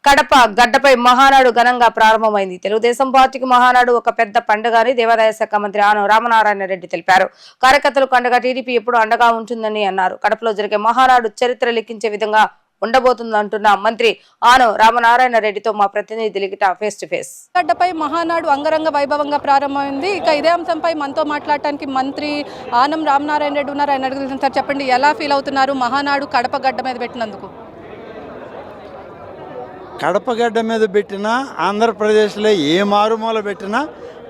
కడప గడ్డపై మహానాడు ఘనంగా ప్రారంభమైంది. తెలుగుదేశం పార్టీకి మహానాడు ఒక పెద్ద పండుగని దేవాదాయ శాఖ మంత్రి ఆనం రామనారాయణ రెడ్డి తెలిపారు. కార్యకర్తలకు అండగా టీడీపీ ఎప్పుడు అండగా ఉంటుందని అన్నారు. కడపలో జరిగే మహానాడు చరిత్ర లిఖించే విధంగా ఉండబోతుందంటున్న మంత్రి ఆనం రామనారాయణ రెడ్డితో మా ప్రతినిధి లిఖిత ఫేస్ టు ఫేస్. గడ్డపై మహానాడు అంగరంగ వైభవంగా ప్రారంభమైంది. ఇక ఇదే అంశంపై మనతో మాట్లాడటానికి మంత్రి ఆనం రామనారాయణ రెడ్డి ఉన్నారు. ఆయన అడుగుతుంది. సార్ చెప్పండి, ఎలా ఫీల్ అవుతున్నారు మహానాడు కడప గడ్డ మీద పెట్టినందుకు? కడపగడ్డ మీద పెట్టినా, ఆంధ్రప్రదేశ్లో ఏ మారుమూల పెట్టినా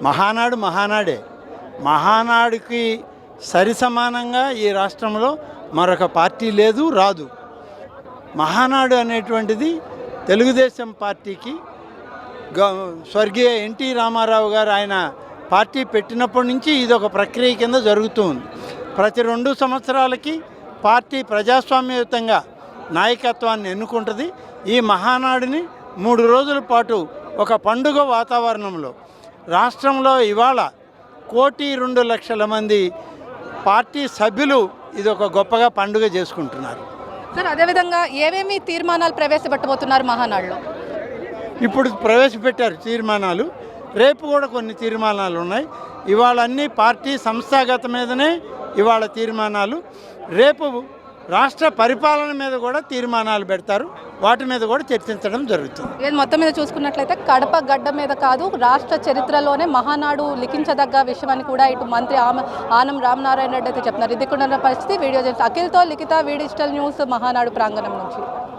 మహానాడు మహానాడే. మహానాడుకి సరిసమానంగా ఈ రాష్ట్రంలో మరొక పార్టీ లేదు, రాదు. మహానాడు అనేటువంటిది తెలుగుదేశం పార్టీకి స్వర్గీయ ఎన్టీ రామారావు గారు ఆయన పార్టీ పెట్టినప్పటి నుంచి ఇది ఒక ప్రక్రియ కింద జరుగుతూ ఉంది. ప్రతి 2 సంవత్సరాలకి పార్టీ ప్రజాస్వామ్యయుతంగా నాయకత్వాన్ని ఎన్నుకుంటుంది. ఈ మహానాడుని 3 రోజుల పాటు ఒక పండుగ వాతావరణంలో రాష్ట్రంలో ఇవాళ 1,02,00,000 మంది పార్టీ సభ్యులు ఇది ఒక గొప్పగా పండుగ చేసుకుంటున్నారు. సార్, అదేవిధంగా ఏమేమి తీర్మానాలు ప్రవేశపెట్టబోతున్నారు మహానాడులో? ఇప్పుడు ప్రవేశపెట్టారు తీర్మానాలు. రేపు కూడా కొన్ని తీర్మానాలు ఉన్నాయి. ఇవాళ అన్ని పార్టీ సంస్థాగత మీదనే ఇవాళ తీర్మానాలు. రేపు రాష్ట్ర పరిపాలన మీద కూడా తీర్మానాలు పెడతారు. వాటి మీద కూడా చర్చించడం జరుగుతుంది. మొత్తం మీద చూసుకున్నట్లయితే కడప గడ్డ మీద కాదు, రాష్ట్ర చరిత్రలోనే మహానాడు లిఖించదగ్గ విషయాన్ని కూడా ఇటు మంత్రి ఆనం రామనారాయణ రెడ్డి అయితే చెప్తున్నారు. ఇది కూడా పరిస్థితి. వీడియో అఖిల్తో లిఖిత, వి డిజిటల్ న్యూస్, మహానాడు ప్రాంగణం నుంచి.